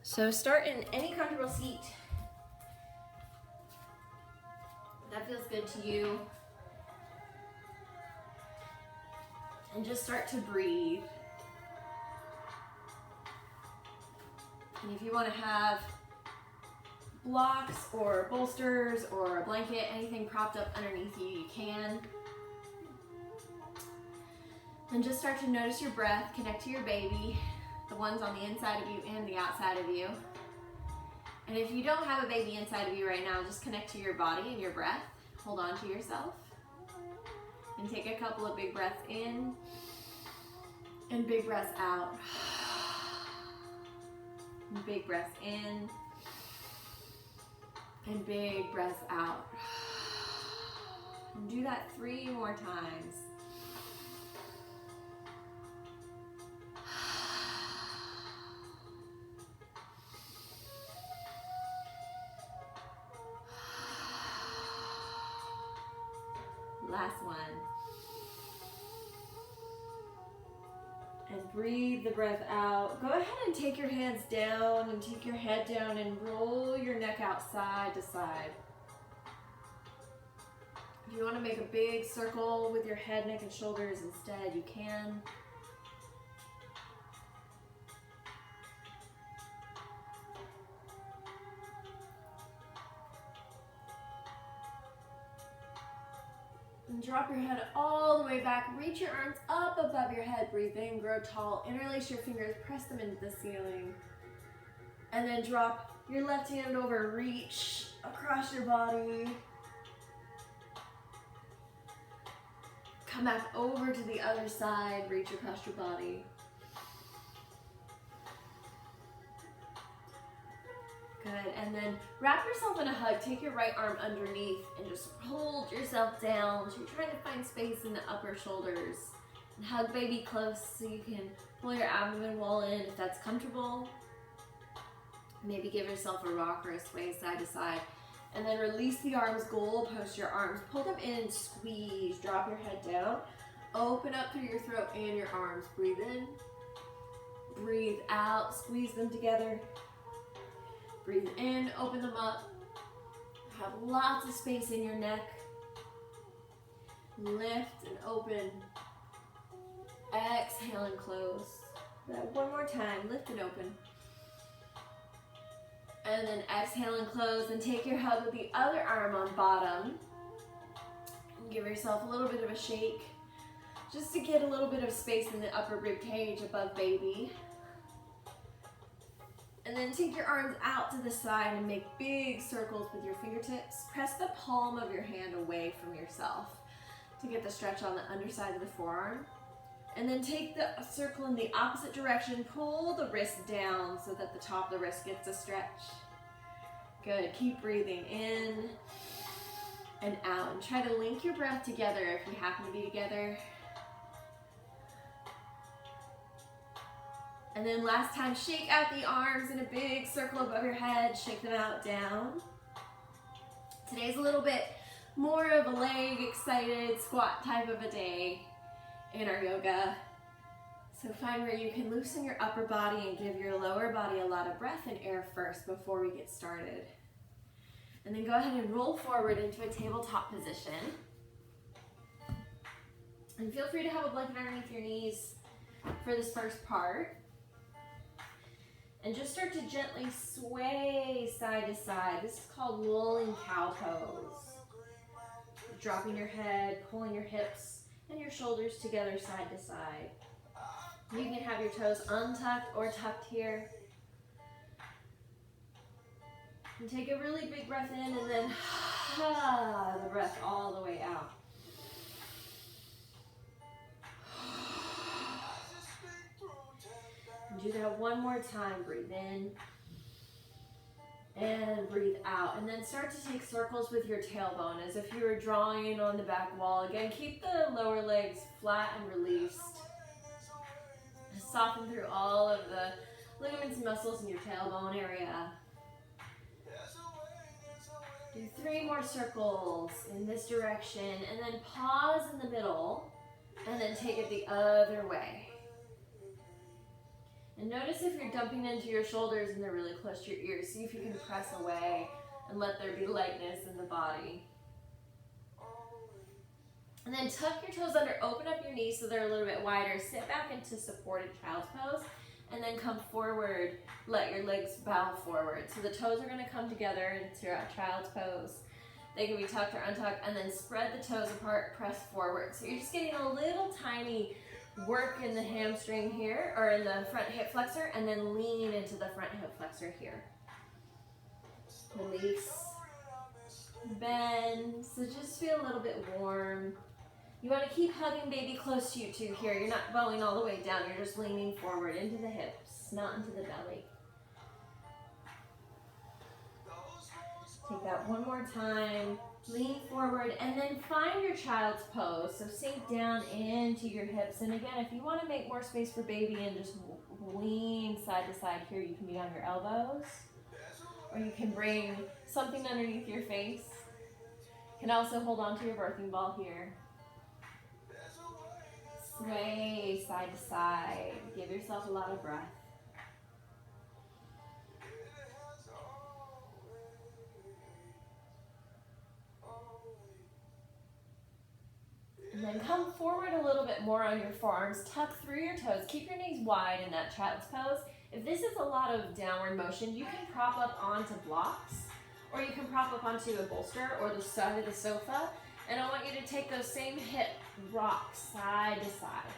So start in any comfortable seat that feels good to you. And just start to breathe. And if you want to have blocks or bolsters or a blanket, anything propped up underneath you, you can. And just start to notice your breath, connect to your baby, the ones on the inside of you and the outside of you. And if you don't have a baby inside of you right now, just connect to your body and your breath. Hold on to yourself. And take a couple of big breaths in and big breaths out. And big breaths in and big breaths out. And do that 3 more times. Last one. And breathe the breath out. Go ahead and take your hands down and take your head down and roll your neck out side to side. If you want to make a big circle with your head, neck, and shoulders instead, you can. And drop your head all the way back. Reach your arms up above your head. Breathe in, grow tall. Interlace your fingers, press them into the ceiling. And then drop your left hand over, reach across your body. Come back over to the other side, reach across your body. Good, and then wrap yourself in a hug. Take your right arm underneath and just hold yourself down. So you're trying to find space in the upper shoulders. And hug baby close so you can pull your abdomen wall in if that's comfortable. Maybe give yourself a rock or a sway side to side. And then release the arms, goal post your arms. Pull them in, squeeze, drop your head down. Open up through your throat and your arms. Breathe in, breathe out, squeeze them together. Breathe in, open them up. Have lots of space in your neck. Lift and open. Exhale and close. One more time, lift and open. And then exhale and close, and take your hug with the other arm on bottom. And give yourself a little bit of a shake, just to get a little bit of space in the upper rib cage above baby. And then take your arms out to the side and make big circles with your fingertips. Press the palm of your hand away from yourself to get the stretch on the underside of the forearm. And then take the circle in the opposite direction. Pull the wrist down so that the top of the wrist gets a stretch. Good, keep breathing in and out. And try to link your breath together if you happen to be together. And then last time, shake out the arms in a big circle above your head. Shake them out, down. Today's a little bit more of a leg excited squat type of a day in our yoga. So find where you can loosen your upper body and give your lower body a lot of breath and air first before we get started. And then go ahead and roll forward into a tabletop position. And feel free to have a blanket underneath your knees for this first part. And just start to gently sway side to side. This is called lolling cow pose. Dropping your head, pulling your hips and your shoulders together side to side. You can have your toes untucked or tucked here. And take a really big breath in and then the breath all the way out. And do that one more time. Breathe in and breathe out. And then start to take circles with your tailbone as if you were drawing on the back wall. Again, keep the lower legs flat and released. Soften through all of the ligaments and muscles in your tailbone area. Do 3 more circles in this direction and then pause in the middle and then take it the other way. And notice if you're dumping into your shoulders and they're really close to your ears. See if you can press away and let there be lightness in the body. And then tuck your toes under, open up your knees so they're a little bit wider. Sit back into supported child's pose. And then come forward, let your legs bow forward. So the toes are gonna come together into a child's pose. They can be tucked or untucked, and then spread the toes apart, press forward. So you're just getting a little tiny work in the hamstring here, or in the front hip flexor, and then lean into the front hip flexor here. Release, bend, so just feel a little bit warm. You want to keep hugging baby close to you too here. You're not bowing all the way down, you're just leaning forward into the hips, not into the belly. Take that one more time, lean forward, and then find your child's pose. So sink down into your hips. And again, if you want to make more space for baby and just lean side to side here, you can be on your elbows, or you can bring something underneath your face. You can also hold on to your birthing ball here. Sway side to side. Give yourself a lot of breath. And then come forward a little bit more on your forearms. Tuck through your toes. Keep your knees wide in that child's pose. If this is a lot of downward motion, you can prop up onto blocks, or you can prop up onto a bolster or the side of the sofa. And I want you to take those same hip rocks side to side.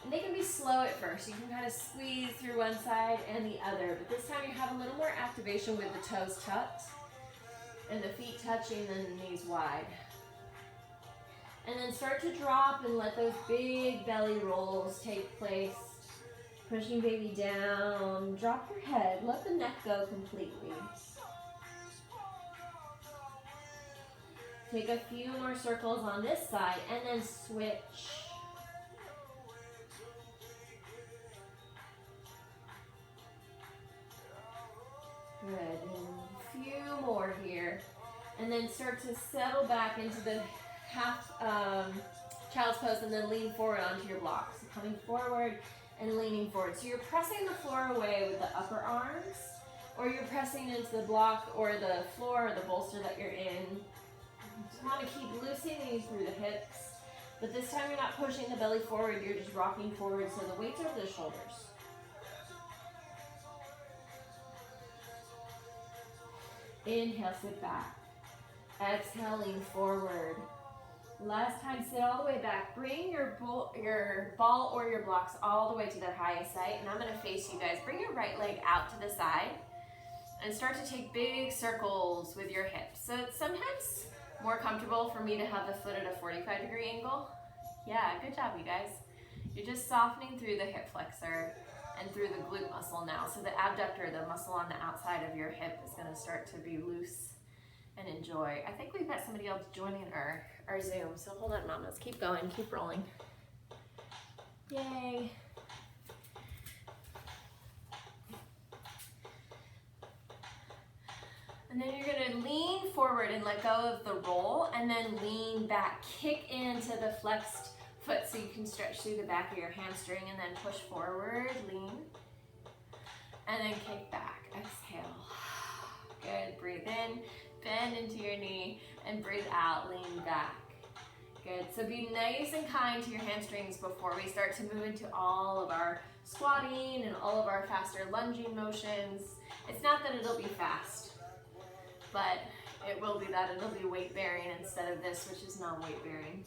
And they can be slow at first. You can kind of squeeze through one side and the other. But this time you have a little more activation with the toes tucked and the feet touching and the knees wide. And then start to drop and let those big belly rolls take place. Pushing baby down. Drop your head. Let the neck go completely. Take a few more circles on this side and then switch. Good. And a few more here. And then start to settle back into the half child's pose, and then lean forward onto your blocks. So coming forward and leaning forward. So you're pressing the floor away with the upper arms, or you're pressing into the block or the floor or the bolster that you're in. You just want to keep loosening through the hips, but this time you're not pushing the belly forward, you're just rocking forward so the weight's over the shoulders. Inhale, sit back. Exhale, lean forward. Last time, sit all the way back. Bring your ball or your blocks all the way to their highest height, and I'm going to face you guys. Bring your right leg out to the side and start to take big circles with your hips. So it's sometimes more comfortable for me to have the foot at a 45-degree angle. Yeah, good job, you guys. You're just softening through the hip flexor and through the glute muscle now. So the abductor, the muscle on the outside of your hip, is going to start to be loose and enjoy. I think we've got somebody else joining our Zoom, so hold on, mamas. Keep going, keep rolling. Yay. And then you're gonna lean forward and let go of the roll, and then lean back. Kick into the flexed foot so you can stretch through the back of your hamstring, and then push forward, lean, and then kick back. Exhale. Good, breathe in, bend into your knee, and breathe out, lean back. Good, so be nice and kind to your hamstrings before we start to move into all of our squatting and all of our faster lunging motions. It's not that it'll be fast, but it will be that it'll be weight bearing instead of this, which is non-weight bearing.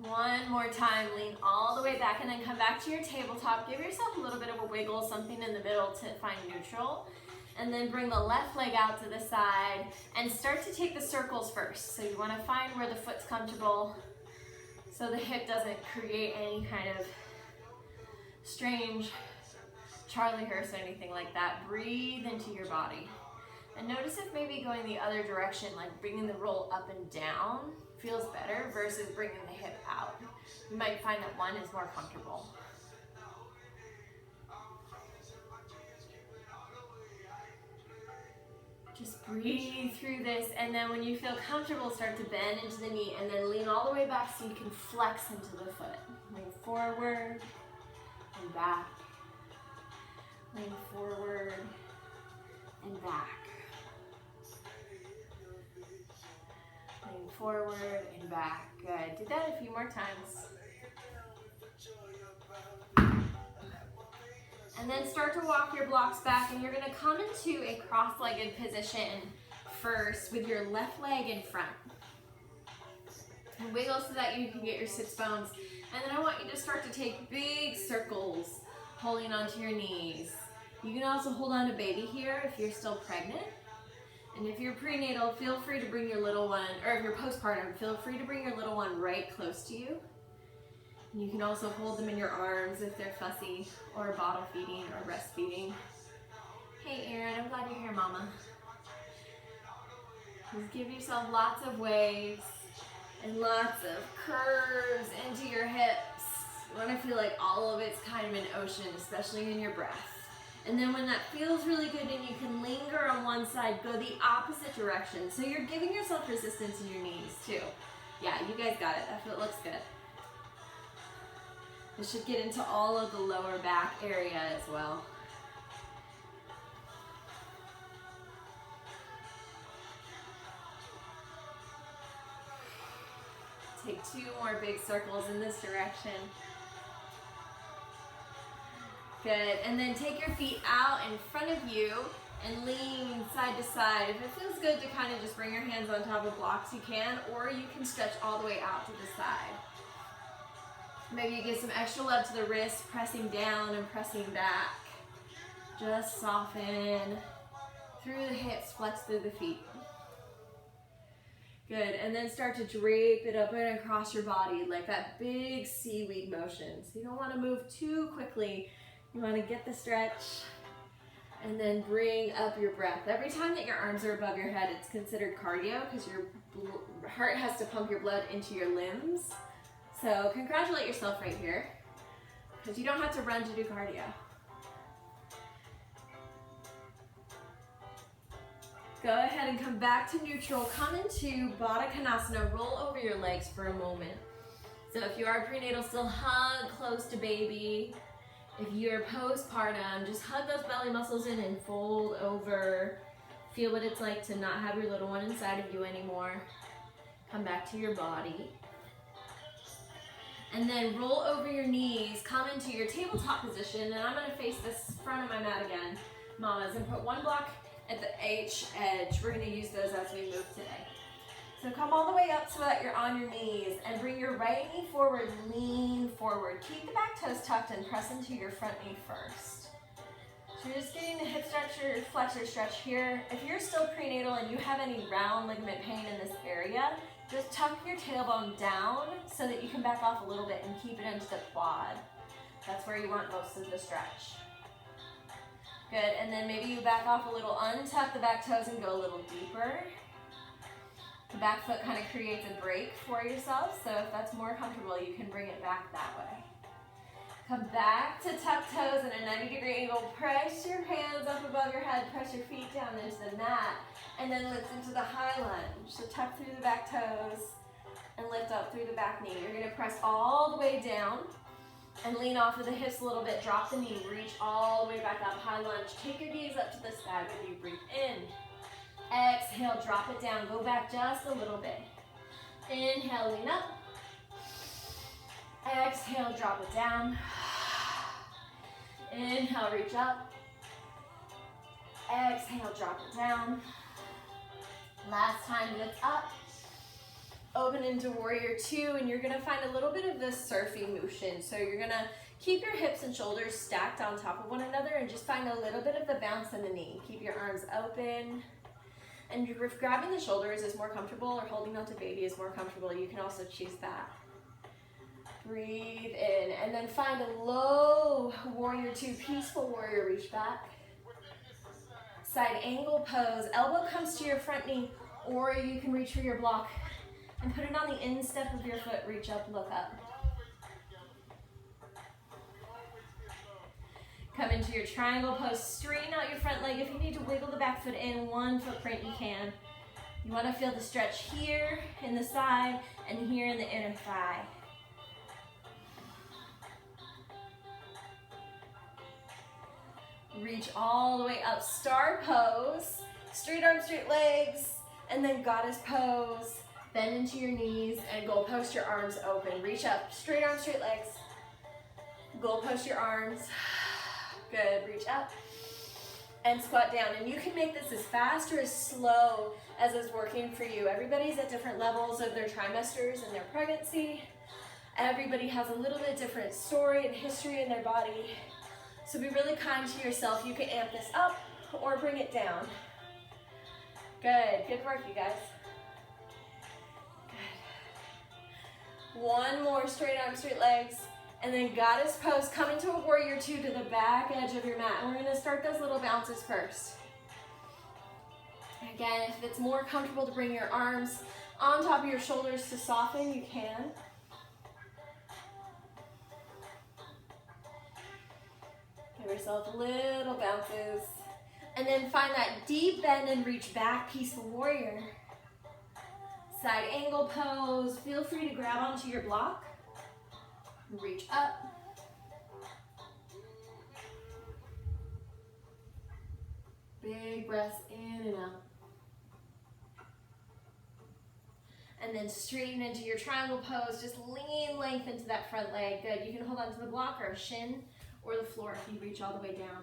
One more time, lean all the way back and then come back to your tabletop. Give yourself a little bit of a wiggle, something in the middle to find neutral. And then bring the left leg out to the side and start to take the circles first. So you want to find where the foot's comfortable so the hip doesn't create any kind of strange Charlie horse or anything like that. Breathe into your body. And notice if maybe going the other direction, like bringing the roll up and down, feels better versus bringing the hip out. You might find that one is more comfortable. Just breathe through this, and then when you feel comfortable, start to bend into the knee and then lean all the way back so you can flex into the foot. Move forward and back. Lean forward and back. Lean forward and back. Good. Do that a few more times. And then start to walk your blocks back, and you're going to come into a cross-legged position first with your left leg in front. And wiggle so that you can get your sits bones. And then I want you to start to take big circles, holding onto your knees. You can also hold on to baby here if you're still pregnant. And if you're prenatal, feel free to bring your little one, or if you're postpartum, feel free to bring your little one right close to you. You can also hold them in your arms if they're fussy or bottle feeding or breastfeeding. Hey Erin, I'm glad you're here, Mama. Just give yourself lots of waves and lots of curves into your hips. You want to feel like all of it's kind of an ocean, especially in your breath. And then when that feels really good and you can linger on one side, go the opposite direction. So you're giving yourself resistance in your knees too. Yeah, you guys got it. That looks good. This should get into all of the lower back area as well. Take 2 more big circles in this direction. Good, and then take your feet out in front of you and lean side to side. If it feels good to kind of just bring your hands on top of blocks, you can, or you can stretch all the way out to the side. Maybe you give some extra love to the wrist, pressing down and pressing back. Just soften through the hips, flex through the feet. Good, and then start to drape it up and across your body like that big seaweed motion. So you don't want to move too quickly. You want to get the stretch and then bring up your breath. Every time that your arms are above your head, it's considered cardio because your heart has to pump your blood into your limbs. So congratulate yourself right here because you don't have to run to do cardio. Go ahead and come back to neutral. Come into Baddha Konasana. Roll over your legs for a moment. So if you are prenatal, still hug close to baby. If you're postpartum, just hug those belly muscles in and fold over. Feel what it's like to not have your little one inside of you anymore. Come back to your body. And then roll over your knees, come into your tabletop position, and I'm gonna face this front of my mat again, mamas, and put one block at the edge. We're gonna use those as we move today. So come all the way up so that you're on your knees, and bring your right knee forward, lean forward. Keep the back toes tucked and press into your front knee first. So you're just getting the hip stretcher, flexor stretch here. If you're still prenatal and you have any round ligament pain in this area, just tuck your tailbone down so that you can back off a little bit and keep it into the quad. That's where you want most of the stretch. Good, and then maybe you back off a little, untuck the back toes and go a little deeper. The back foot kind of creates a break for yourself, so if that's more comfortable, you can bring it back that way. Come back to tuck toes in a 90-degree angle. Press your hands up above your head, press your feet down into the mat, and then lift into the high lunge. So tuck through the back toes and lift up through the back knee. You're gonna press all the way down and lean off of the hips a little bit. Drop the knee, reach all the way back up, high lunge. Take your knees up to the sky when you breathe in. Exhale, drop it down. Go back just a little bit. Inhale, lean up. Exhale, drop it down. Inhale, reach up. Exhale, drop it down. Last time, lift up. Open into warrior two, and you're gonna find a little bit of this surfing motion. So you're gonna keep your hips and shoulders stacked on top of one another and just find a little bit of the bounce in the knee. Keep your arms open. And if grabbing the shoulders is more comfortable or holding onto baby is more comfortable, you can also choose that. Breathe in, and then find a low warrior two, peaceful warrior, reach back. Side angle pose, elbow comes to your front knee, or you can reach for your block and put it on the instep of your foot, reach up, look up. Come into your triangle pose, straighten out your front leg. If you need to wiggle the back foot in one footprint, you can. You want to feel the stretch here in the side and here in the inner thigh. Reach all the way up, star pose, straight arms, straight legs, and then goddess pose. Bend into your knees and goal post your arms open. Reach up, straight arms, straight legs. Goal post your arms. Good, reach up and squat down. And you can make this as fast or as slow as is working for you. Everybody's at different levels of their trimesters and their pregnancy. Everybody has a little bit different story and history in their body. So be really kind to yourself. You can amp this up or bring it down. Good, good work, you guys. Good. One more, straight arms, straight legs. And then goddess pose, come into a warrior two to the back edge of your mat. And we're gonna start those little bounces first. Again, if it's more comfortable to bring your arms on top of your shoulders to soften, you can. Give yourself little bounces. And then find that deep bend and reach back, peaceful warrior. Side angle pose. Feel free to grab onto your block. Reach up. Big breaths in and out. And then straighten into your triangle pose. Just lean, lengthen to that front leg. Good. You can hold on to the block or a shin or the floor if you reach all the way down.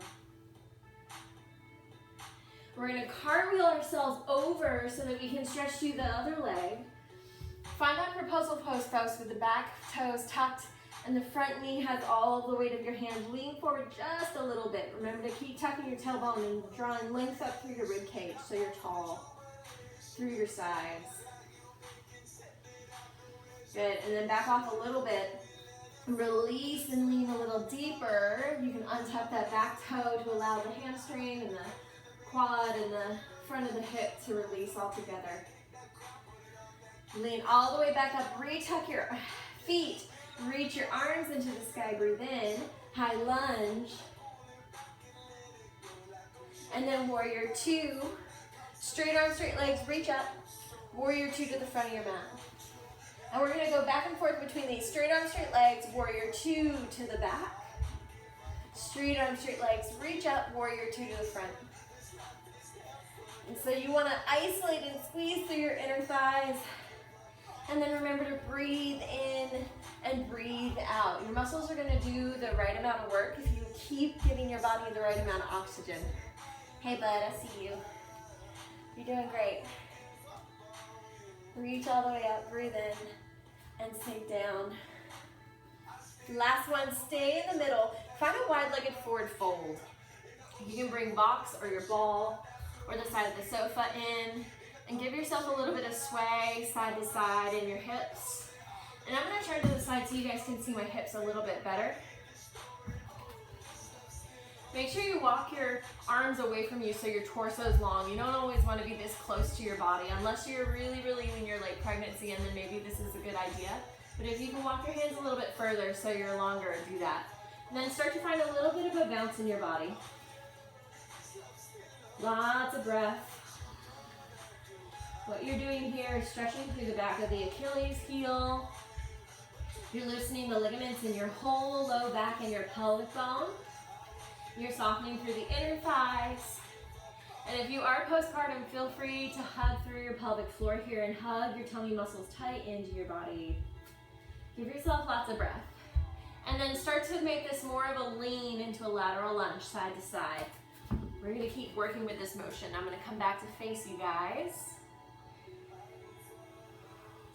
We're going to cartwheel ourselves over so that we can stretch to the other leg. Find that proposal pose, folks, with the back toes tucked and the front knee has all of the weight of your hand. Lean forward just a little bit. Remember to keep tucking your tailbone and drawing length up through your rib cage so you're tall through your sides. Good, and then back off a little bit. Release and lean a little deeper. You can untuck that back toe to allow the hamstring and the quad and the front of the hip to release all together. Lean all the way back up. Retuck your feet. Reach your arms into the sky. Breathe in. High lunge. And then warrior two. Straight arms, straight legs. Reach up. Warrior two to the front of your mat. And we're going to go back and forth between these. Straight arms, straight legs. Warrior two to the back. Straight arms, straight legs. Reach up. Warrior two to the front. And so you want to isolate and squeeze through your inner thighs. And then remember to breathe in and breathe out. Your muscles are going to do the right amount of work if you keep giving your body the right amount of oxygen. Hey bud, I see you. You're doing great. Reach all the way up, breathe in, and sink down. Last one, stay in the middle. Find a wide-legged forward fold. You can bring box or your ball or the side of the sofa in, and give yourself a little bit of sway side to side in your hips. And I'm going to turn to the side so you guys can see my hips a little bit better. Make sure you walk your arms away from you so your torso is long. You don't always want to be this close to your body unless you're really, really in your late pregnancy, and then maybe this is a good idea. But if you can walk your hands a little bit further so you're longer, do that. And then start to find a little bit of a bounce in your body. Lots of breath. What you're doing here is stretching through the back of the Achilles heel. You're loosening the ligaments in your whole low back and your pelvic bone. You're softening through the inner thighs. And if you are postpartum, feel free to hug through your pelvic floor here and hug your tummy muscles tight into your body. Give yourself lots of breath. And then start to make this more of a lean into a lateral lunge, side to side. We're going to keep working with this motion. I'm going to come back to face you guys.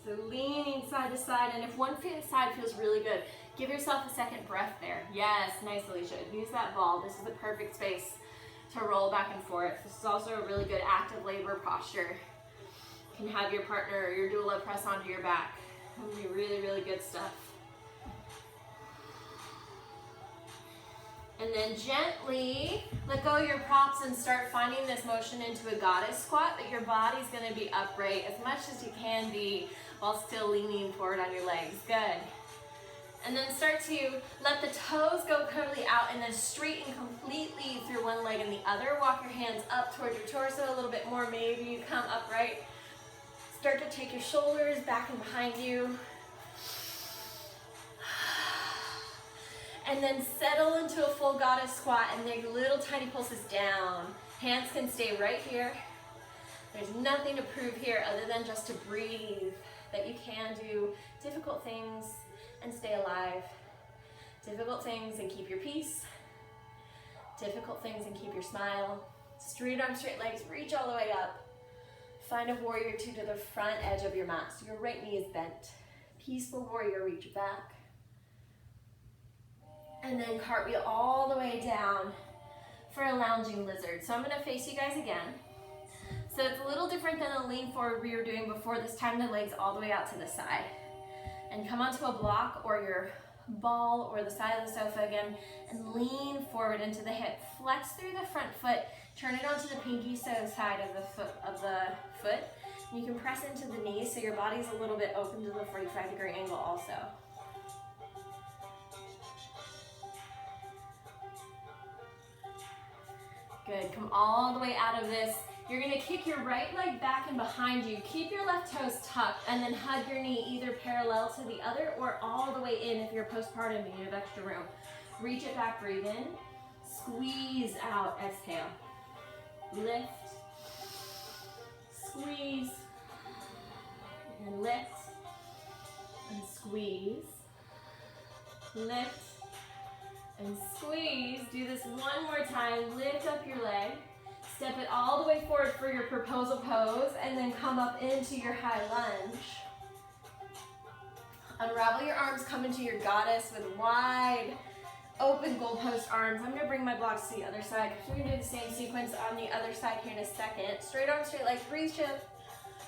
So leaning side to side, and if one side feels really good, give yourself a second breath there. Yes, nice, Alicia. Use that ball. This is the perfect space to roll back and forth. This is also a really good active labor posture. You can have your partner or your doula press onto your back. That would be really, really good stuff. And then gently let go of your props and start finding this motion into a goddess squat, but your body's going to be upright as much as you can be while still leaning forward on your legs. Good. And then start to let the toes go curly out and then straighten completely through one leg and the other. Walk your hands up toward your torso a little bit more. Maybe you come upright. Start to take your shoulders back and behind you. And then settle into a full goddess squat and make little tiny pulses down. Hands can stay right here. There's nothing to prove here other than just to breathe, that you can do difficult things and stay alive. Difficult things and keep your peace. Difficult things and keep your smile. Straight arms, straight legs, reach all the way up. Find a warrior two to the front edge of your mat, so your right knee is bent. Peaceful warrior, reach back. And then cartwheel all the way down for a lounging lizard. So I'm gonna face you guys again. So it's a little different than the lean forward we were doing before. This time the legs all the way out to the side. And come onto a block or your ball or the side of the sofa again and lean forward into the hip. Flex through the front foot, turn it onto the pinky side of the foot. And you can press into the knees so your body's a little bit open to the 45-degree angle also. Good, come all the way out of this. You're gonna kick your right leg back and behind you. Keep your left toes tucked and then hug your knee either parallel to the other or all the way in if you're postpartum and you have extra room. Reach it back, breathe in. Squeeze out, exhale. Lift, squeeze, and lift, and squeeze, lift, and squeeze. Do this one more time. Lift up your leg. Step it all the way forward for your proposal pose and then come up into your high lunge. Unravel your arms, come into your goddess with wide open goalpost arms. I'm gonna bring my blocks to the other side because we're gonna do the same sequence on the other side here in a second. Straight arms, straight legs, breathe, shift,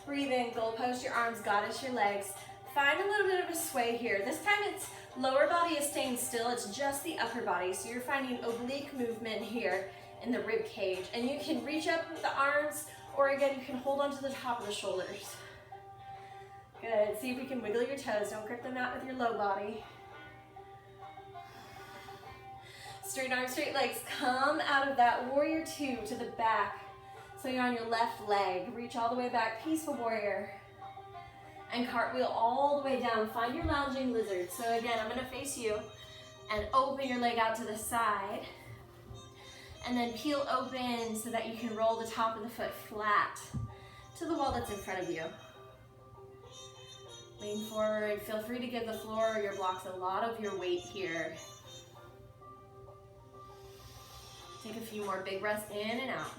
breathe in, goalpost your arms, goddess your legs. Find a little bit of a sway here. This time it's lower body is staying still, it's just the upper body. So you're finding oblique movement here in the rib cage. And you can reach up with the arms, or again, you can hold onto the top of the shoulders. Good, see if you can wiggle your toes. Don't grip the mat with your low body. Straight arms, straight legs. Come out of that warrior two to the back. So you're on your left leg. Reach all the way back, peaceful warrior. And cartwheel all the way down. Find your lounging lizard. So again, I'm gonna face you and open your leg out to the side. And then peel open so that you can roll the top of the foot flat to the wall that's in front of you. Lean forward. Feel free to give the floor or your blocks a lot of your weight here. Take a few more big breaths in and out.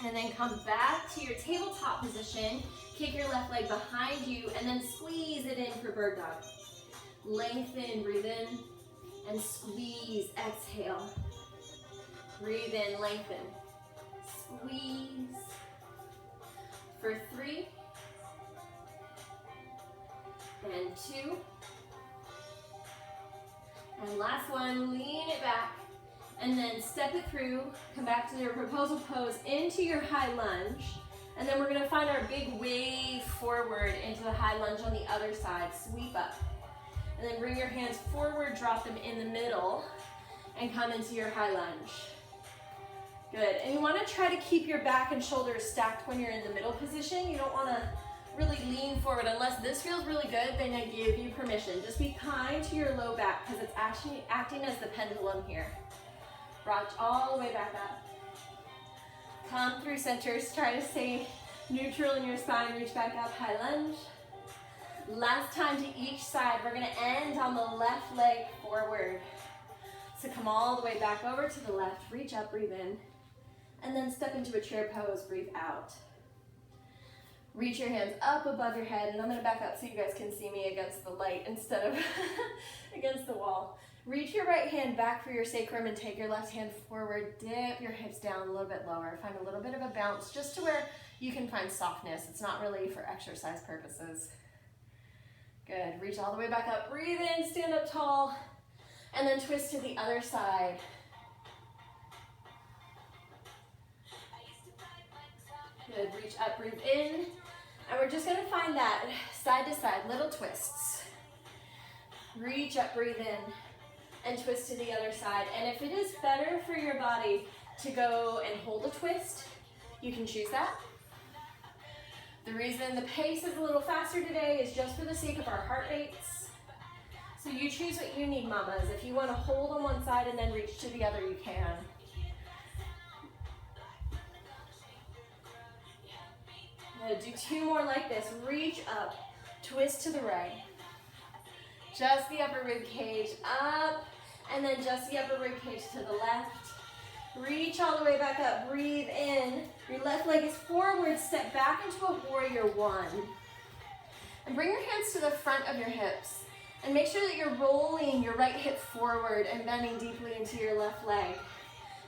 And then come back to your tabletop position. Kick your left leg behind you and then squeeze it in for bird dog. Lengthen, breathe in, and squeeze, exhale. Breathe in, lengthen. Squeeze. For 3, and 2, and last one, lean it back, and then step it through, come back to your proposal pose into your high lunge, and then we're gonna find our big wave forward into the high lunge on the other side, sweep up. And then bring your hands forward, drop them in the middle, and come into your high lunge. Good, and you wanna try to keep your back and shoulders stacked when you're in the middle position. You don't wanna really lean forward unless this feels really good, then I give you permission. Just be kind to your low back because it's actually acting as the pendulum here. Rock all the way back up. Come through centers, try to stay neutral in your spine, reach back up, high lunge. Last time to each side, we're gonna end on the left leg forward. So come all the way back over to the left, reach up, breathe in, and then step into a chair pose, breathe out. Reach your hands up above your head, and I'm gonna back up so you guys can see me against the light instead of against the wall. Reach your right hand back for your sacrum and take your left hand forward, dip your hips down a little bit lower, find a little bit of a bounce just to where you can find softness. It's not really for exercise purposes. Good, reach all the way back up, breathe in, stand up tall, and then twist to the other side. Good, reach up, breathe in, and we're just gonna find that side to side, little twists. Reach up, breathe in, and twist to the other side. And if it is better for your body to go and hold a twist, you can choose that. The reason the pace is a little faster today is just for the sake of our heart rates. So you choose what you need, mamas. If you want to hold on one side and then reach to the other, you can. I'm going to do 2 more like this. Reach up, twist to the right. Just the upper rib cage up, and then just the upper rib cage to the left. Reach all the way back up, breathe in. Your left leg is forward, step back into a warrior 1. And bring your hands to the front of your hips. And make sure that you're rolling your right hip forward and bending deeply into your left leg.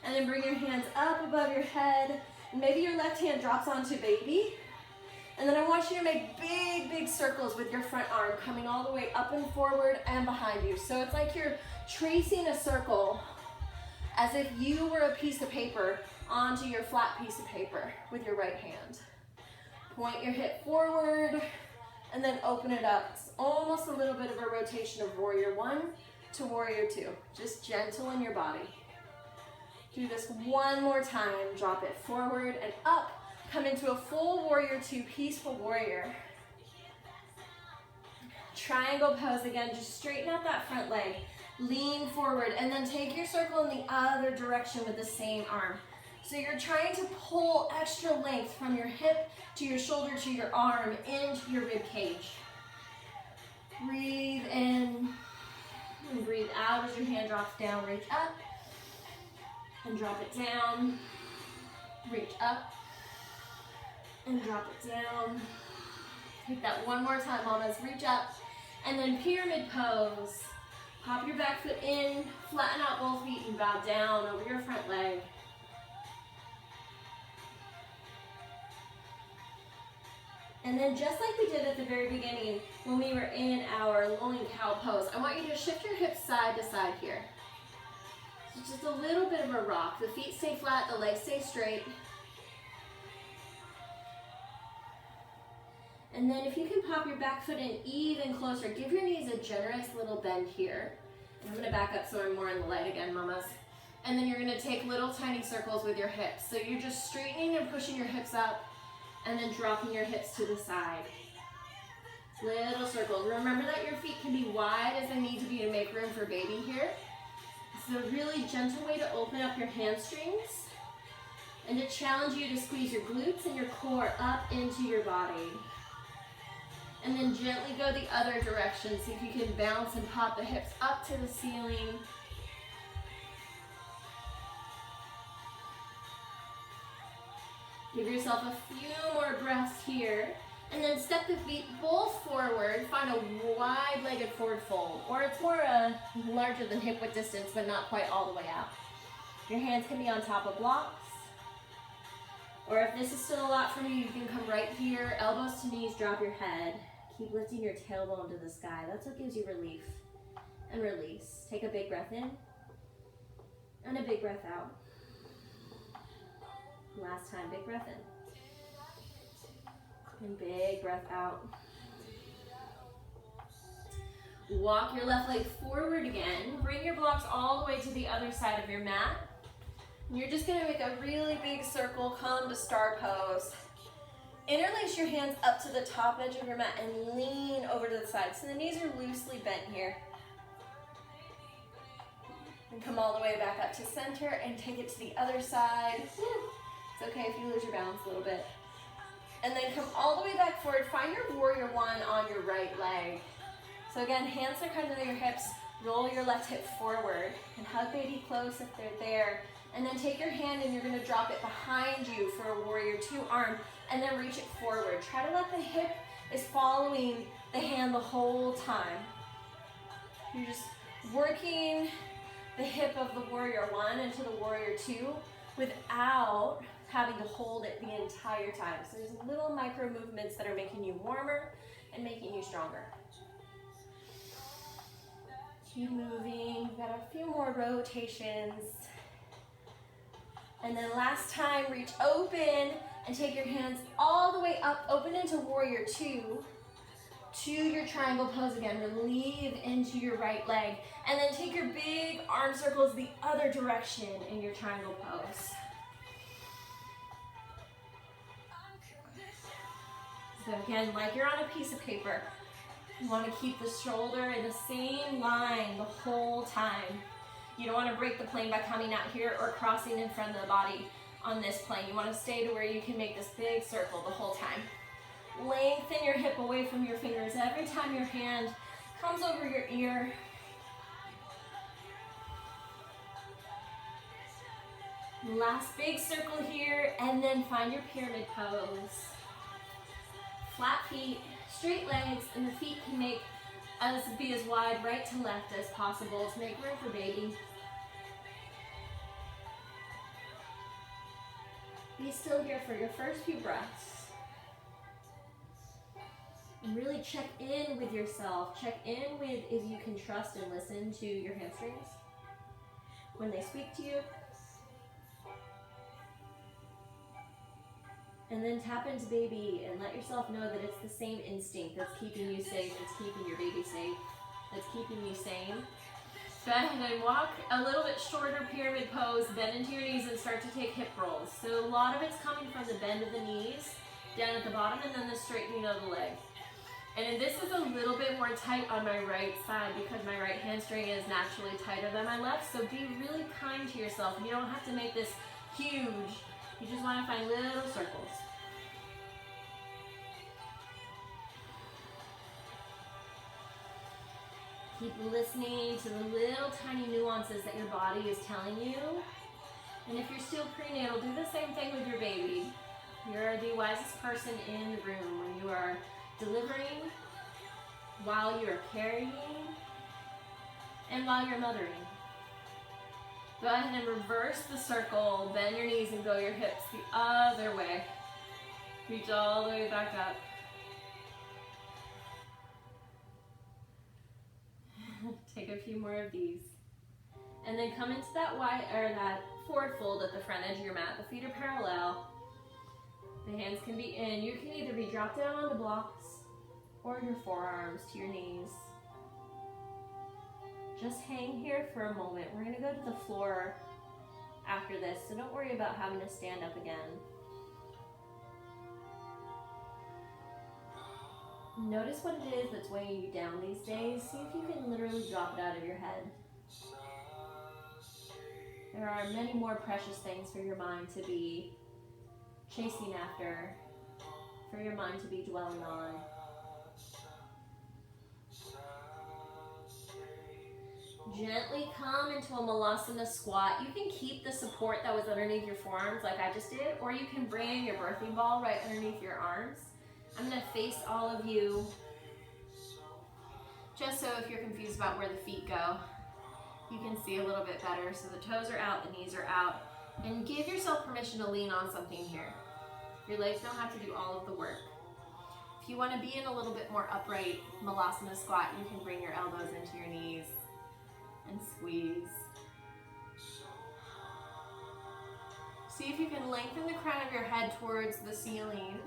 And then bring your hands up above your head. Maybe your left hand drops onto baby. And then I want you to make big, big circles with your front arm coming all the way up and forward and behind you. So it's like you're tracing a circle as if you were a piece of paper onto your flat piece of paper with your right hand. Point your hip forward and then open it up. It's almost a little bit of a rotation of warrior 1 to warrior 2. Just gentle in your body. Do this one more time. Drop it forward and up. Come into a full warrior 2, peaceful warrior. Triangle pose again. Just straighten out that front leg. Lean forward and then take your circle in the other direction with the same arm. So you're trying to pull extra length from your hip to your shoulder to your arm into your rib cage. Breathe in and breathe out as your hand drops down. Reach up and drop it down. Reach up and drop it down. Take that one more time, mamas. Reach up and then pyramid pose. Pop your back foot in, flatten out both feet and bow down over your front leg. And then just like we did at the very beginning when we were in our lowing cow pose, I want you to shift your hips side to side here. So just a little bit of a rock. The feet stay flat, the legs stay straight. And then if you can pop your back foot in even closer, give your knees a generous little bend here. And I'm gonna back up so I'm more in the light again, mamas. And then you're gonna take little tiny circles with your hips. So you're just straightening and pushing your hips up and then dropping your hips to the side. Little circles. Remember that your feet can be wide as they need to be to make room for baby here. This is a really gentle way to open up your hamstrings and to challenge you to squeeze your glutes and your core up into your body. And then gently go the other direction. See if you can bounce and pop the hips up to the ceiling. Give yourself a few more breaths here. And then step the feet both forward. Find a wide-legged forward fold. Or it's more larger than hip width distance, but not quite all the way out. Your hands can be on top of blocks. Or if this is still a lot for you, you can come right here, elbows to knees, drop your head. Keep lifting your tailbone to the sky. That's what gives you relief. And release. Take a big breath in. And a big breath out. Last time, big breath in. And big breath out. Walk your left leg forward again. Bring your blocks all the way to the other side of your mat. And you're just gonna make a really big circle, come to star pose. Interlace your hands up to the top edge of your mat and lean over to the side. So the knees are loosely bent here. And come all the way back up to center and take it to the other side. It's okay if you lose your balance a little bit. And then come all the way back forward. Find your warrior 1 on your right leg. So again, hands are kind of to your hips. Roll your left hip forward and hug baby close if they're there. And then take your hand and you're gonna drop it behind you for a warrior 2 arm and then reach it forward. Try to let the hip is following the hand the whole time. You're just working the hip of the warrior 1 into the warrior 2 without having to hold it the entire time. So there's little micro movements that are making you warmer and making you stronger. Keep moving, we've got a few more rotations. And then last time, reach open and take your hands all the way up, open into warrior 2 to your triangle pose again. Relieve into your right leg. And then take your big arm circles the other direction in your triangle pose. So again, like you're on a piece of paper. You want to keep the shoulder in the same line the whole time. You don't want to break the plane by coming out here or crossing in front of the body on this plane. You want to stay to where you can make this big circle the whole time. Lengthen your hip away from your fingers every time your hand comes over your ear. Last big circle here, and then find your pyramid pose. Flat feet, straight legs, and the feet can be as wide right to left as possible to make room for baby. Be still here for your first few breaths. And really check in with yourself. Check in with if you can trust and listen to your hamstrings when they speak to you. And then tap into baby and let yourself know that it's the same instinct that's keeping you safe, that's keeping your baby safe, that's keeping you sane. Go ahead and walk a little bit shorter pyramid pose, bend into your knees and start to take hip rolls. So a lot of it's coming from the bend of the knees, down at the bottom, and then the straightening of the leg. And this is a little bit more tight on my right side because my right hamstring is naturally tighter than my left. So be really kind to yourself. You don't have to make this huge. You just want to find little circles. Keep listening to the little tiny nuances that your body is telling you. And if you're still prenatal, do the same thing with your baby. You're the wisest person in the room when you are delivering, while you're carrying, and while you're mothering. Go ahead and reverse the circle, bend your knees and go your hips the other way. Reach all the way back up. Take a few more of these. And then come into that that forward fold at the front edge of your mat. The feet are parallel. The hands can be in. You can either be dropped down on the blocks or your forearms to your knees. Just hang here for a moment. We're going to go to the floor after this, so don't worry about having to stand up again. Notice what it is that's weighing you down these days. See if you can literally drop it out of your head. There are many more precious things for your mind to be chasing after, for your mind to be dwelling on. Gently come into a Malasana squat. You can keep the support that was underneath your forearms like I just did, or you can bring your birthing ball right underneath your arms. I'm going to face all of you, just so if you're confused about where the feet go, you can see a little bit better. So the toes are out, the knees are out, and give yourself permission to lean on something here. Your legs don't have to do all of the work. If you want to be in a little bit more upright Malasana squat, you can bring your elbows into your knees and squeeze. See if you can lengthen the crown of your head towards the ceiling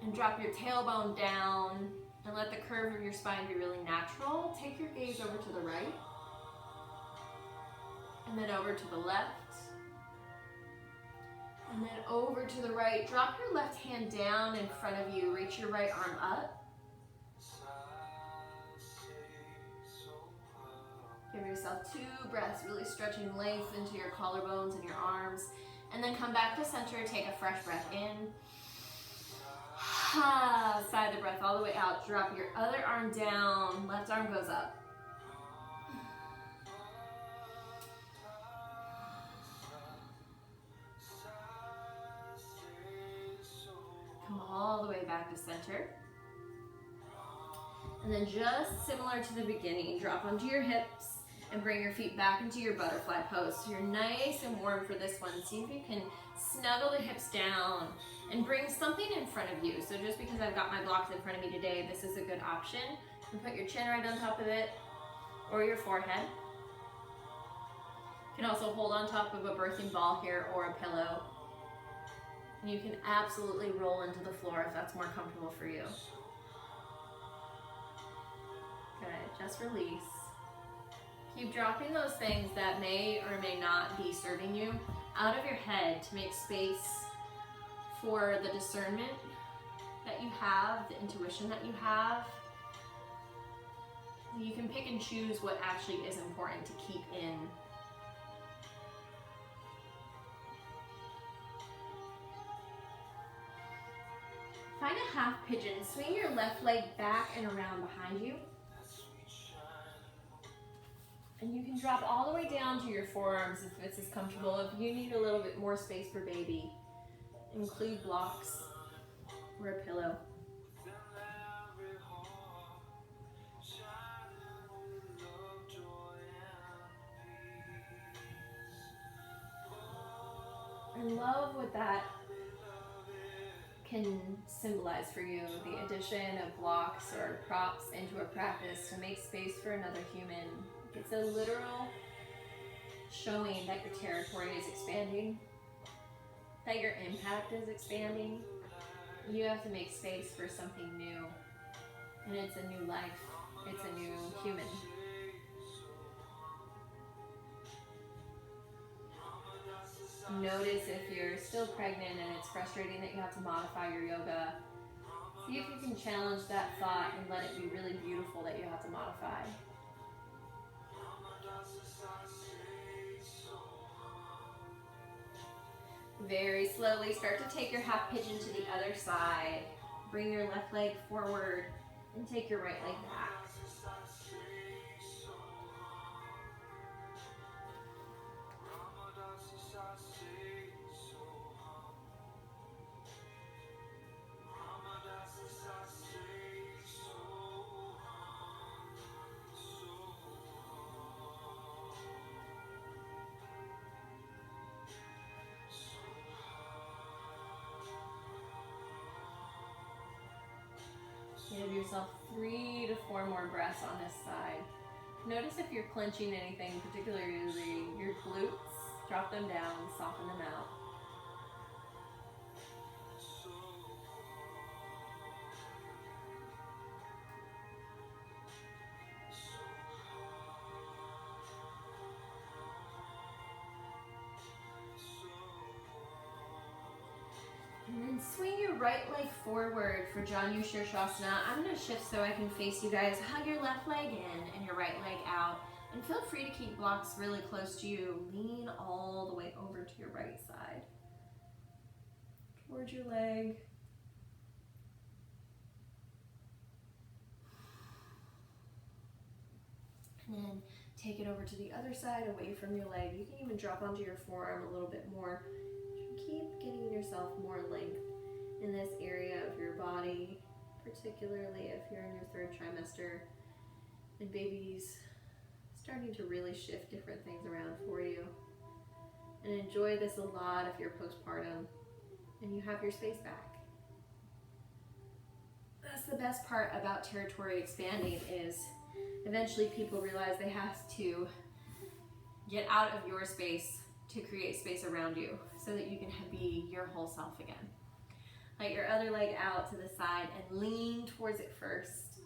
and drop your tailbone down and let the curve of your spine be really natural. Take your gaze over to the right and then over to the left and then over to the right. Drop your left hand down in front of you. Reach your right arm up. Give yourself 2 breaths, really stretching length into your collarbones and your arms. And then come back to center, take a fresh breath in. Sigh the breath all the way out. Drop your other arm down, left arm goes up. Come all the way back to center. And then just similar to the beginning, drop onto your hips and bring your feet back into your butterfly pose. So you're nice and warm for this one. See if you can snuggle the hips down and bring something in front of you. So just because I've got my blocks in front of me today, this is a good option. You can put your chin right on top of it or your forehead. You can also hold on top of a birthing ball here or a pillow. And you can absolutely roll into the floor if that's more comfortable for you. Good, just release. Keep dropping those things that may or may not be serving you out of your head to make space for the discernment that that you have, the intuition that you have. You can pick and choose what actually is important to keep in. Find a half pigeon. Swing your left leg back and around behind you. And you can drop all the way down to your forearms if this is comfortable. If you need a little bit more space for baby, include blocks or a pillow. And love what that can symbolize for you, the addition of blocks or props into a practice to make space for another human. It's a literal showing that your territory is expanding, that your impact is expanding. You have to make space for something new, and it's a new life, it's a new human. Notice if you're still pregnant and it's frustrating that you have to modify your yoga. See if you can challenge that thought and let it be really beautiful that you have to modify. Very slowly start to take your half pigeon to the other side. Bring your left leg forward and take your right leg back. Give yourself 3 to 4 more breaths on this side. Notice if you're clenching anything, particularly your glutes. Drop them down, soften them out. And then swing your right leg forward for Janu Shirshasana. I'm going to shift so I can face you guys. Hug your left leg in and your right leg out. And feel free to keep blocks really close to you. Lean all the way over to your right side. Towards your leg. And then take it over to the other side, away from your leg. You can even drop onto your forearm a little bit more. Keep getting yourself more length in this area of your body, particularly if you're in your 3rd trimester and baby's starting to really shift different things around for you. And enjoy this a lot if you're postpartum and you have your space back. That's the best part about territory expanding, is eventually people realize they have to get out of your space to create space around you so that you can be your whole self again. Let your other leg out to the side and lean towards it first.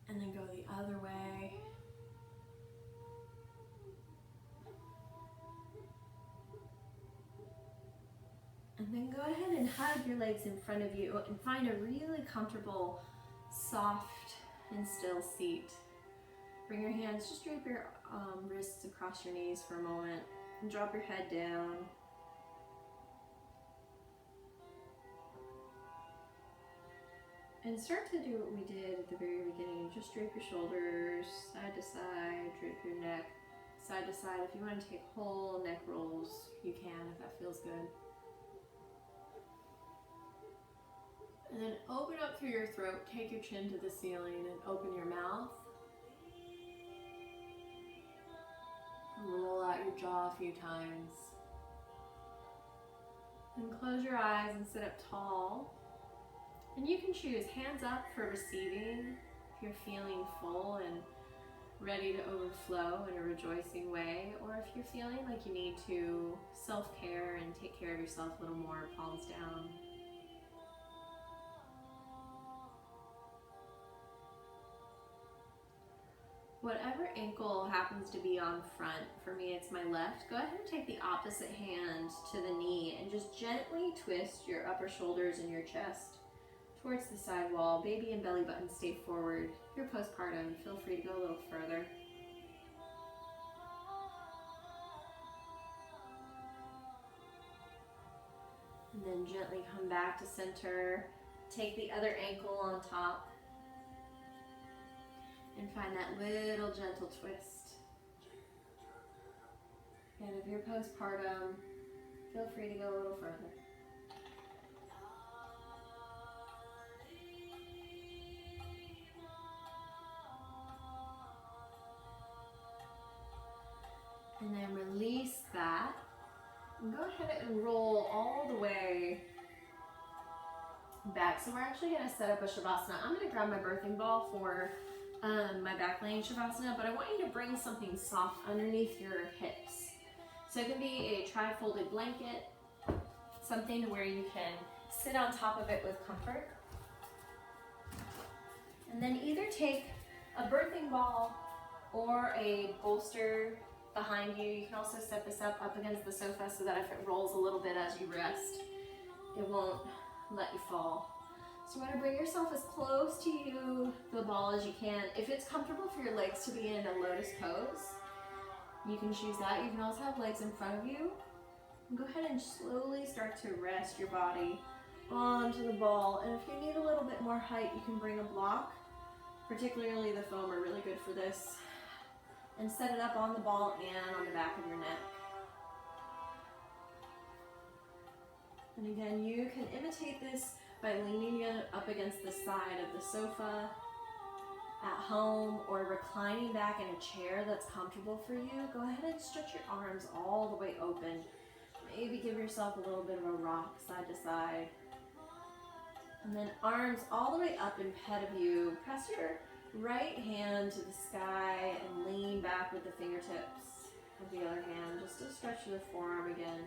And then go the other way. And then go ahead and hug your legs in front of you and find a really comfortable, soft and still seat. Bring your hands, just drape your wrists across your knees for a moment and drop your head down. And start to do what we did at the very beginning. Just drape your shoulders side to side, drape your neck side to side. If you want to take whole neck rolls, you can if that feels good. And then open up through your throat, take your chin to the ceiling and open your mouth. Roll out your jaw a few times. Then close your eyes and sit up tall. And you can choose hands up for receiving if you're feeling full and ready to overflow in a rejoicing way, or if you're feeling like you need to self-care and take care of yourself a little more, palms down. Whatever ankle happens to be on front, for me it's my left, go ahead and take the opposite hand to the knee and just gently twist your upper shoulders and your chest towards the side wall. Baby and belly button stay forward. If you're postpartum, feel free to go a little further. And then gently come back to center. Take the other ankle on top. And find that little gentle twist. And if you're postpartum, feel free to go a little further. And then release that. And go ahead and roll all the way back. So we're actually going to set up a Shavasana. I'm going to grab my birthing ball for my back laying Shavasana, but I want you to bring something soft underneath your hips. So it can be a tri-folded blanket, something where you can sit on top of it with comfort. And then either take a birthing ball or a bolster behind you. You can also set this up against the sofa so that if it rolls a little bit as you rest, it won't let you fall. So you want to bring yourself as close to you, the ball, as you can. If it's comfortable for your legs to be in a lotus pose, you can choose that. You can also have legs in front of you. And go ahead and slowly start to rest your body onto the ball. And if you need a little bit more height, you can bring a block. Particularly the foam are really good for this. And set it up on the ball and on the back of your neck. And again, you can imitate this by leaning it up against the side of the sofa at home or reclining back in a chair that's comfortable for you. Go ahead and stretch your arms all the way open. Maybe give yourself a little bit of a rock side to side. And then arms all the way up in pet of you. Press your right hand to the sky and lean back with the fingertips of the other hand, just to stretch the forearm again.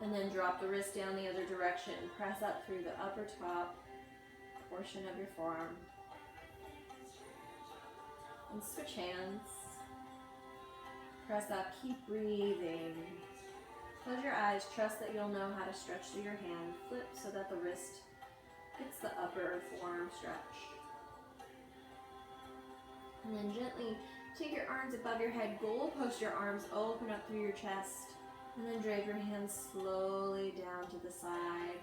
And then drop the wrist down the other direction. Press up through the upper top portion of your forearm. And switch hands. Press up, keep breathing. Close your eyes, trust that you'll know how to stretch through your hand. Flip so that the wrist hits the upper forearm stretch. And then gently take your arms above your head, goal post your arms, open up through your chest. And then drag your hands slowly down to the side.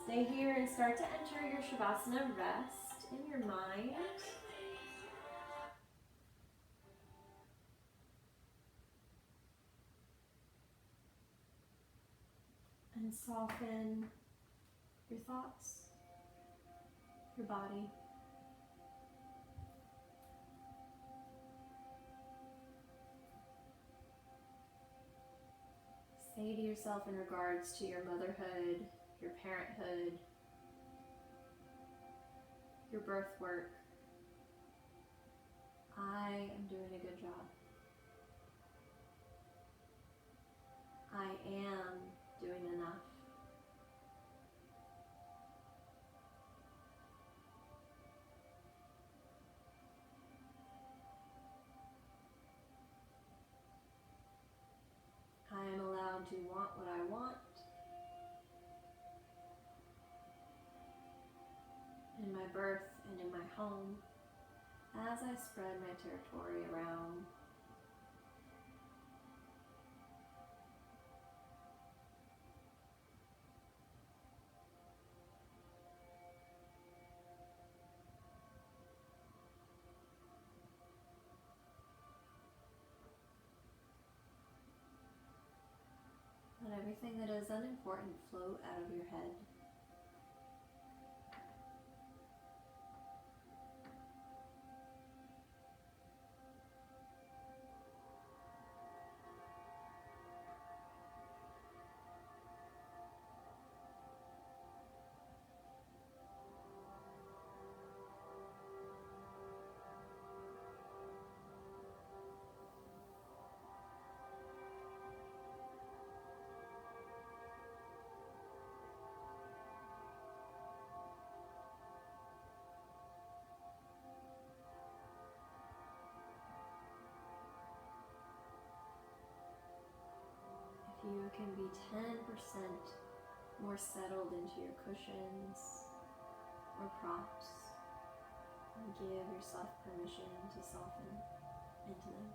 Stay here and start to enter your Shavasana rest in your mind. And soften your thoughts, your body. Say to yourself in regards to your motherhood, your parenthood, your birth work, I am doing a good job. I am doing enough. I am allowed to want what I want in my birth and in my home as I spread my territory around. Let everything that is unimportant float out of your head. You can be 10% more settled into your cushions or props, and give yourself permission to soften into them.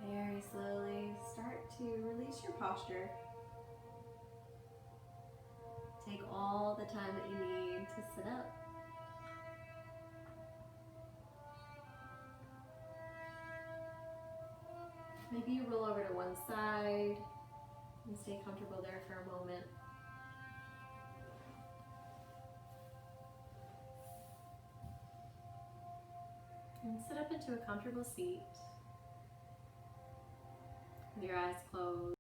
Very slowly start to release your posture. Take all the time that you need to sit up. Maybe you roll over to one side and stay comfortable there for a moment. And sit up into a comfortable seat with your eyes closed.